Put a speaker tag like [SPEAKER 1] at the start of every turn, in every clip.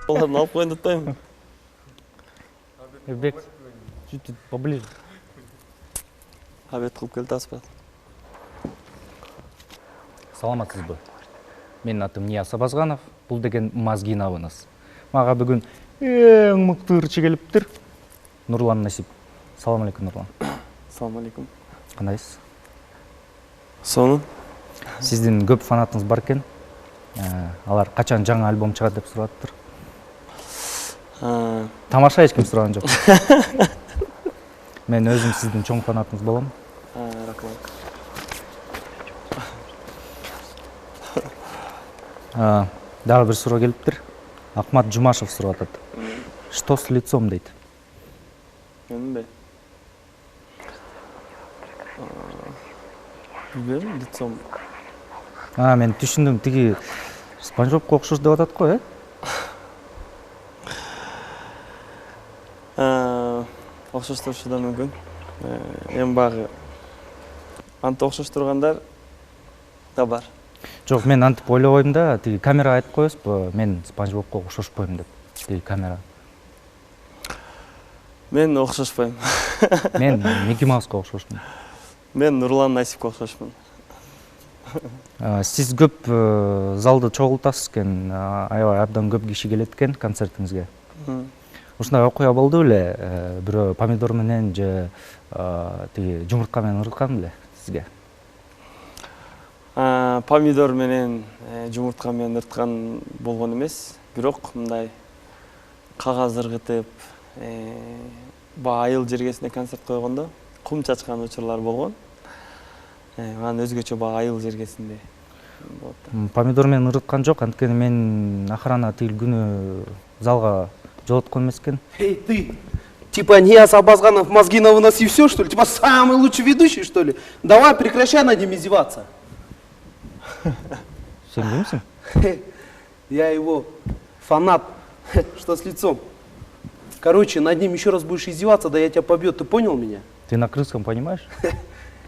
[SPEAKER 1] Оларын алып қойын датпаймын.
[SPEAKER 2] Бек, чуть поближе.
[SPEAKER 1] Обед қылып келді аспат.
[SPEAKER 2] Саламатсызбы? Менің атым Нияз Абазғанов. Бұл деген мозги навыныз. Маға бүгін ең мықты ырчы келіптір. Нұрлан Насип. Салам алейкум, Нұрлан.
[SPEAKER 1] Салам алейкум.
[SPEAKER 2] Қандайсыз?
[SPEAKER 1] Соның?
[SPEAKER 2] Сіздің көп фанатыңыз бар екен. Алар қачан жаңа альбом шығады деп сұраттыр. Тамаша ешкім сұраған жоқ. Мен өзім сіздің чоң фанатыңыз боламын.
[SPEAKER 1] Рахмат.
[SPEAKER 2] Дағы бір сұрау келіптір. Ахмат Жұмашев сұратады. Что с лицом дейді?
[SPEAKER 1] Менің бе? Білмеймін, лицом.
[SPEAKER 2] Мен түшіндім, тіге Спанч Бобқа ұқсас деп атады қой,
[SPEAKER 1] Ұқсас тұршы да мүмкін. Ең бағы анты ұқсас тұрғандар да бар.
[SPEAKER 2] Жоқ, мен антып ойлап ойым да, тіге камера айтып қойыз, мен Спанч Бобқа ұқсаспаймын деп, тіге камера.
[SPEAKER 1] Мен ұқсаспаймын.
[SPEAKER 2] Мен Микки Маусқа ұқсаспын.
[SPEAKER 1] Мен Нұрлан Насипқа ұқсаспын.
[SPEAKER 2] Сіз көп залды чоғылтасыз кен, аябай абдан көп киши келет кен концертіңізге. Ушундай окуя болду эле, бирөө помидор менен же тиги жумуртка менен ырыткан беле сизге?
[SPEAKER 1] Помидор менен жумуртка менен ырыткан болгон эмес, бирок мындай кагаз ыргытып, айыл жергесине концерт койгондо кум чачкан учурлар болгон. Анан өзгөчө айыл жергесинде болот.
[SPEAKER 2] Помидор менен ырыткан жок, анткени мен охрана тигил күнү залга жолоткон эмес экен.
[SPEAKER 3] Эй, ты! Типа Нияз Абазганов мозги на вынос и все, что ли? Типа самый лучший ведущий, что ли? Давай, прекращай над ним издеваться.
[SPEAKER 2] Сен кимсиң?
[SPEAKER 3] Я его фанат. Что с лицом? Короче, над ним еще раз будешь издеваться, да я тебя побью. Ты понял меня?
[SPEAKER 2] Ты на крымском понимаешь?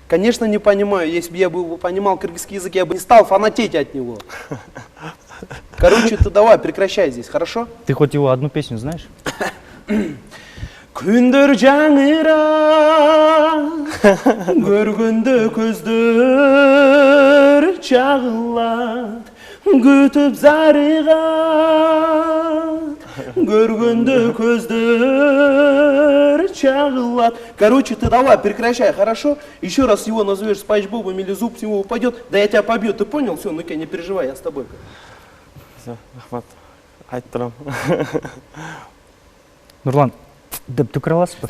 [SPEAKER 3] Конечно, не понимаю. Если бы я понимал кыргызский язык, я бы не стал фанатеть от него. Короче, ты давай, прекращай здесь, хорошо?
[SPEAKER 2] Ты хоть его одну песню знаешь?
[SPEAKER 3] Күндер жаңыра, көргөндө көздөр чагылат, күтүп зарыгат, көргөндө көздөр чагылат. Короче, ты давай, прекращай, хорошо? Еще раз его назовешь Спанч Бобом или зуб с него упадет, да я тебя побью, ты понял? Все, ну-ка, не переживай, я с тобой.
[SPEAKER 1] Рахмат, айтып турам.
[SPEAKER 2] Нурлан, деп түкіре аласыз ба?